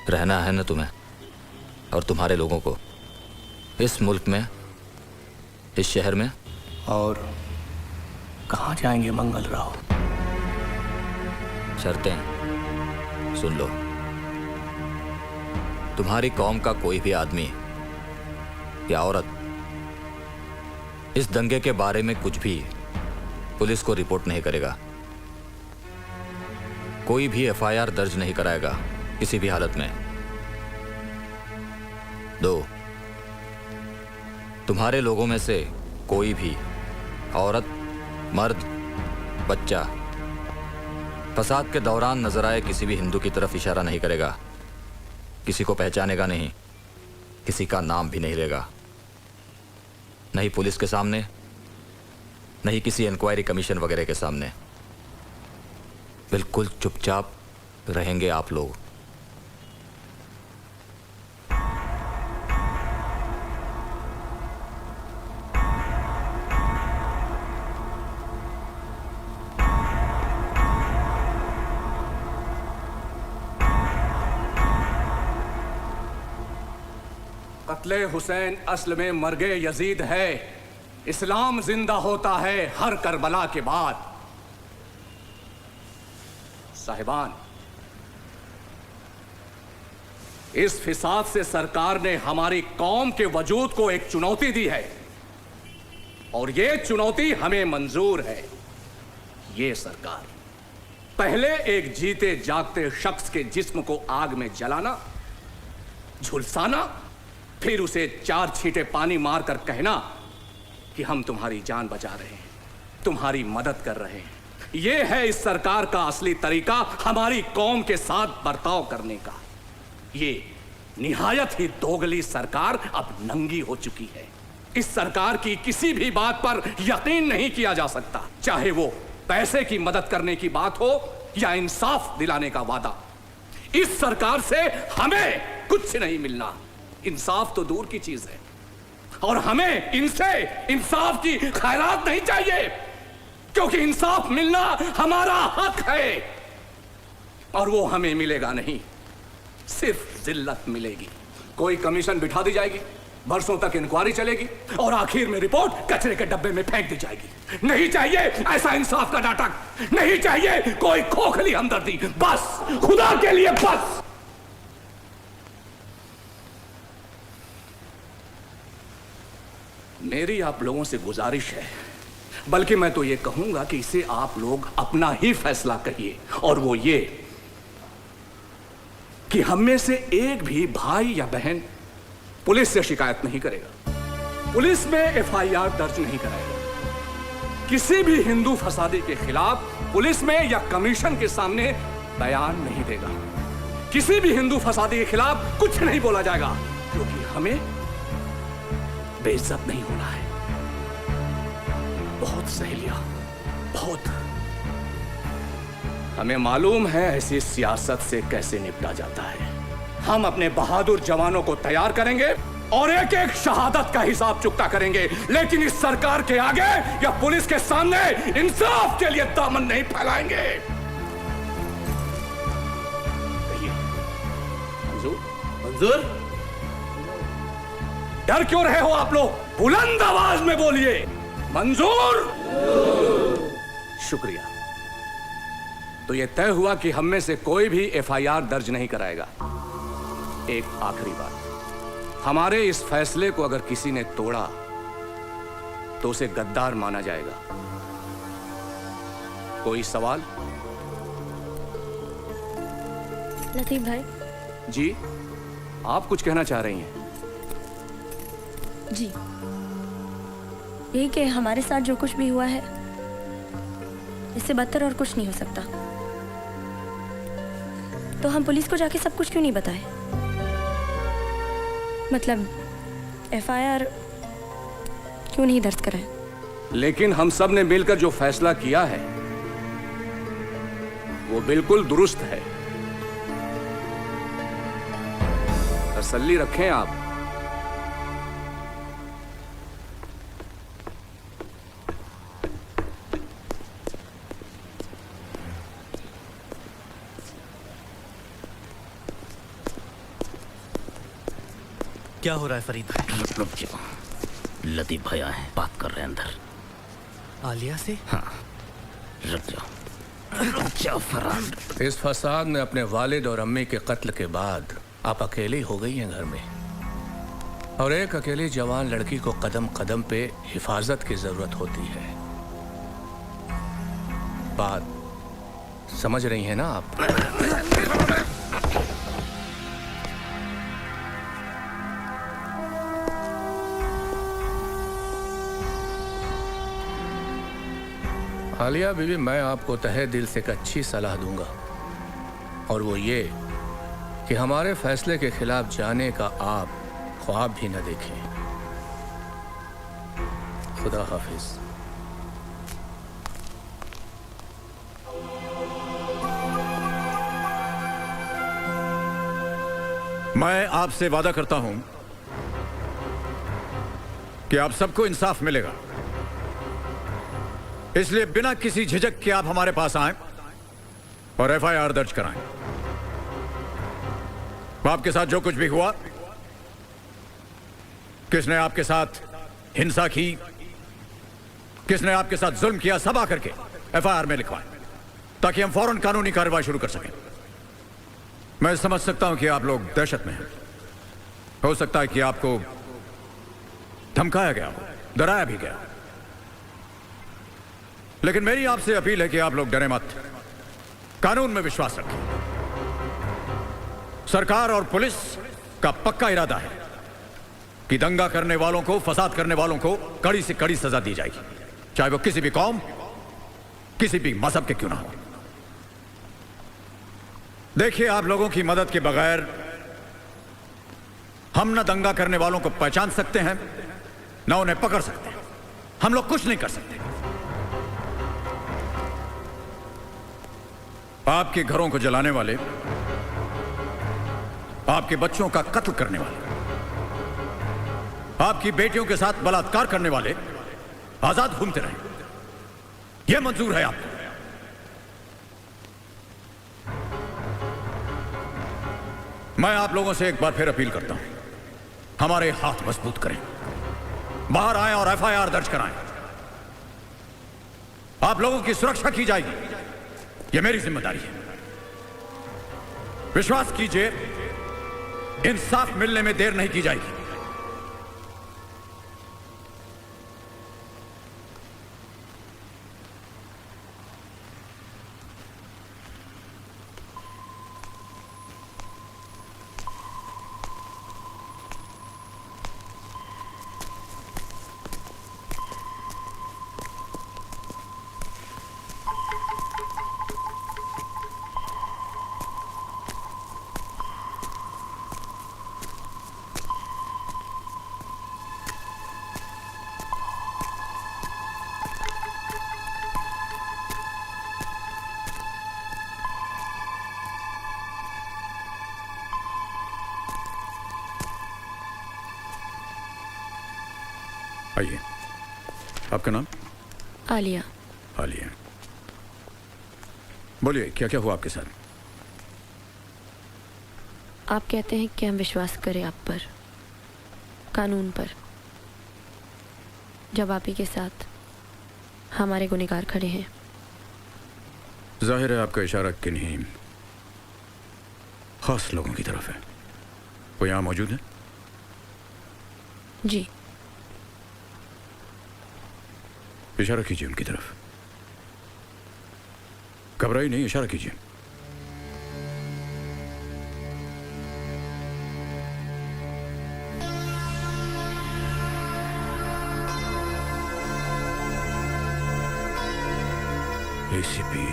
रहना है ना तुम्हें और तुम्हारे लोगों को इस मुल्क में, इस शहर में। और कहाँ जाएंगे मंगल राव? शर्तें सुन लो। तुम्हारी कौम का कोई भी आदमी या औरत इस दंगे के बारे में कुछ भी पुलिस को रिपोर्ट नहीं करेगा। कोई भी एफआईआर दर्ज नहीं कराएगा किसी भी हालत में। 2, तुम्हारे लोगों में से कोई भी औरत, मर्द, बच्चा फसाद के दौरान नजर आए किसी भी हिंदू की तरफ इशारा नहीं करेगा, किसी को पहचानेगा नहीं, किसी का नाम भी नहीं लेगा, नहीं पुलिस के सामने, नहीं किसी इंक्वायरी कमीशन वगैरह के सामने। बिल्कुल चुपचाप रहेंगे आप लोग। कत्ले हुसैन असल में मर्गे यजीद है। इस्लाम जिंदा होता है हर करबला के बाद। साहिबान, इस फिसाद से सरकार ने हमारी कौम के वजूद को एक चुनौती दी है और यह चुनौती हमें मंजूर है। यह सरकार पहले एक जीते जागते शख्स के जिस्म को आग में जलाना, झुलसाना, फिर उसे 4 छींटे पानी मारकर कहना कि हम तुम्हारी जान बचा रहे हैं, तुम्हारी मदद कर रहे हैं। यह है इस सरकार का असली तरीका हमारी कौम के साथ बर्ताव करने का। ये निहायत ही दोगली सरकार अब नंगी हो चुकी है। इस सरकार की किसी भी बात पर यकीन नहीं किया जा सकता, चाहे वो पैसे की मदद करने की बात हो या इंसाफ दिलाने का वादा। इस सरकार से हमें कुछ नहीं मिलना, इंसाफ तो दूर की चीज है, और हमें इनसे इंसाफ की खैरात नहीं चाहिए, क्योंकि इंसाफ मिलना हमारा हक है और वो हमें मिलेगा नहीं, सिर्फ जिल्लत मिलेगी। कोई कमीशन बिठा दी जाएगी, बरसों तक इंक्वायरी चलेगी और आखिर में रिपोर्ट कचरे के डब्बे में फेंक दी जाएगी। नहीं चाहिए ऐसा इंसाफ का नाटक, नहीं चाहिए कोई खोखली हमदर्दी, बस खुदा के लिए बस। मेरी आप लोगों से गुजारिश है, बल्कि मैं तो ये कहूंगा कि इसे आप लोग अपना ही फैसला कहिए, और वो ये कि हम में से एक भी भाई या बहन पुलिस से शिकायत नहीं करेगा, पुलिस में एफआईआर दर्ज नहीं कराएगा, किसी भी हिंदू फसादी के खिलाफ पुलिस में या कमीशन के सामने बयान नहीं देगा, किसी भी हिंदू फसादी के खिलाफ कुछ नहीं बोला जाएगा, क्योंकि हमें बेइज्जत नहीं होना है। बहुत सहेलियां, बहुत। हमें मालूम है ऐसी सियासत से कैसे निपटा जाता है। हम अपने बहादुर जवानों को तैयार करेंगे और एक एक शहादत का हिसाब चुकता करेंगे, लेकिन इस सरकार के आगे या पुलिस के सामने इंसाफ के लिए दामन नहीं फैलाएंगे। मंजूर? मंजूर? डर क्यों रहे हो आप लोग? बुलंद आवाज में बोलिए, मंजूर? शुक्रिया। तो यह तय हुआ कि हम में से कोई भी एफआईआर दर्ज नहीं कराएगा। एक आखिरी बात, हमारे इस फैसले को अगर किसी ने तोड़ा तो उसे गद्दार माना जाएगा। कोई सवाल? लतीफ भाई जी, आप कुछ कहना चाह रही हैं? जी, यही कि हमारे साथ जो कुछ भी हुआ है इससे बदतर और कुछ नहीं हो सकता, तो हम पुलिस को जाके सब कुछ क्यों नहीं बताए? मतलब एफआईआर क्यों नहीं दर्ज कराए? लेकिन हम सब ने मिलकर जो फैसला किया है वो बिल्कुल दुरुस्त है। तसल्ली रखें आप। क्या हो रहा है फरीद भाई? रुक जाओ, लतीफ भाई आए हैं, बात कर रहे हैं अंदर। आलिया से? हाँ, रुक जाओ फरहान। इस फसाद ने अपने वालिद और अम्मी के कत्ल के बाद आप अकेली हो गई हैं घर में, और एक अकेली जवान लड़की को कदम कदम पे हिफाजत की जरूरत होती है। बात समझ रही हैं ना आप? आलिया बीवी, मैं आपको तहे दिल से एक अच्छी सलाह दूंगा, और वो ये कि हमारे फैसले के खिलाफ जाने का आप ख्वाब भी न देखें। खुदा हाफिज। मैं आपसे वादा करता हूं कि आप सबको इंसाफ मिलेगा, इसलिए बिना किसी झिझक के आप हमारे पास आएं और एफआईआर दर्ज कराएं। आपके साथ जो कुछ भी हुआ, किसने आपके साथ हिंसा की, किसने आपके साथ जुल्म किया, सब आकर के एफआईआर में लिखवाएं, ताकि हम फौरन कानूनी कार्रवाई शुरू कर सकें। मैं समझ सकता हूं कि आप लोग दहशत में हैं। हो सकता है कि आपको धमकाया गया हो, डराया भी गया, लेकिन मेरी आपसे अपील है कि आप लोग डरे मत, कानून में विश्वास रखें। सरकार और पुलिस का पक्का इरादा है कि दंगा करने वालों को, फसाद करने वालों को कड़ी से कड़ी सजा दी जाएगी, चाहे वो किसी भी कौम, किसी भी मजहब के क्यों ना हो। देखिए, आप लोगों की मदद के बगैर हम न दंगा करने वालों को पहचान सकते हैं, न उन्हें पकड़ सकते हैं। हम लोग कुछ नहीं कर सकते। आपके घरों को जलाने वाले, आपके बच्चों का कत्ल करने वाले, आपकी बेटियों के साथ बलात्कार करने वाले आजाद घूमते रहे। यह मंजूर है आपको? मैं आप लोगों से एक बार फिर अपील करता हूं, हमारे हाथ मजबूत करें, बाहर आएं और एफआईआर दर्ज कराएं। आप लोगों की सुरक्षा की जाएगी, यह मेरी जिम्मेदारी है। विश्वास कीजिए, इंसाफ मिलने में देर नहीं की जाएगी। आइए। आपका नाम? आलिया। आलिया, बोलिए, क्या क्या हुआ आपके साथ? आप कहते हैं कि हम विश्वास करें आप पर, कानून पर, जब आप ही के साथ हमारे गुनहगार खड़े हैं। जाहिर है आपका इशारा किन्हीं खास लोगों की तरफ है। वो यहां मौजूद है? जी। इशारा कीजिए उनकी तरफ। घबराइए नहीं, इशारा कीजिए। एसीपी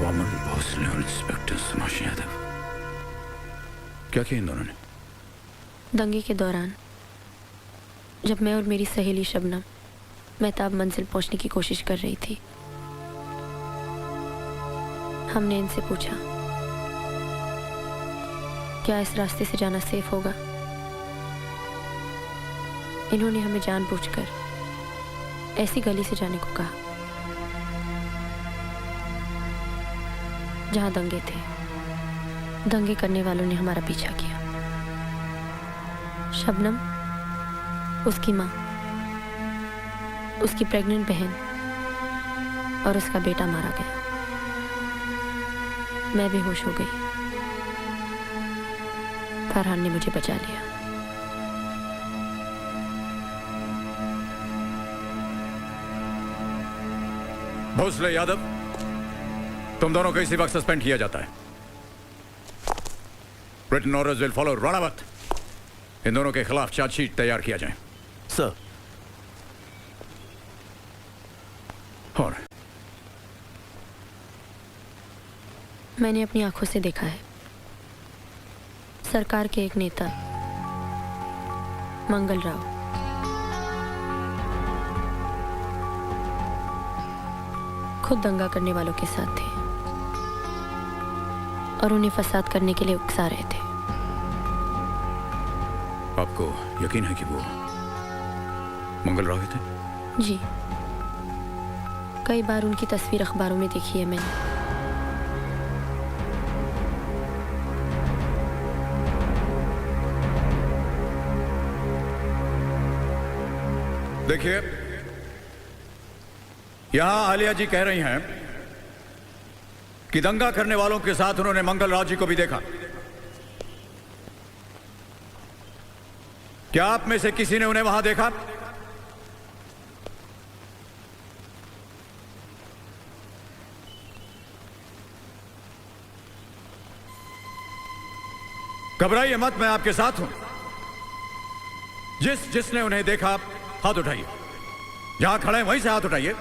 वामन भोसले और इंस्पेक्टर समाश यादव। क्या किया इन दोनों ने? दंगे के दौरान जब मैं और मेरी सहेली शबनम मेहताब मंजिल पहुंचने की कोशिश कर रही थी, हमने इनसे पूछा, क्या इस रास्ते से जाना सेफ होगा? इन्होंने हमें जानबूझकर ऐसी गली से जाने को कहा जहां दंगे थे। दंगे करने वालों ने हमारा पीछा किया। शबनम, उसकी माँ, उसकी प्रेग्नेंट बहन और उसका बेटा मारा गया। मैं बेहोश हो गई। फरहान ने मुझे बचा लिया। भोसले यादव, तुम दोनों को इसी वक्त सस्पेंड किया जाता है। Written orders will follow. Ranawat, इन दोनों के खिलाफ चार्जशीट तैयार किया जाए। सर। और मैंने अपनी आंखों से देखा है, सरकार के एक नेता मंगल राव खुद दंगा करने वालों के साथ थे और उन्हें फसाद करने के लिए उकसा रहे थे। आपको यकीन है कि वो मंगल राव ही थे? जी, कई बार उनकी तस्वीर अखबारों में देखी है मैंने। देखिए, यहां आलिया जी कह रही हैं कि दंगा करने वालों के साथ उन्होंने मंगल राव जी को भी देखा। क्या आप में से किसी ने उन्हें वहां देखा? घबराइए मत, मैं आपके साथ हूं। जिसने उन्हें देखा, हाथ उठाइए। जहां खड़े हैं वहीं से हाथ उठाइए।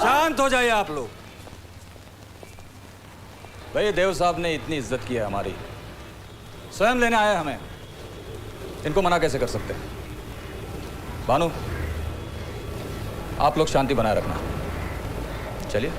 शांत हो जाइए आप लोग। भाई देव साहब ने इतनी इज्जत की है हमारी, स्वयं लेने आए हमें, इनको मना कैसे कर सकते हैं? भानु, आप लोग शांति बनाए रखना। चलिए।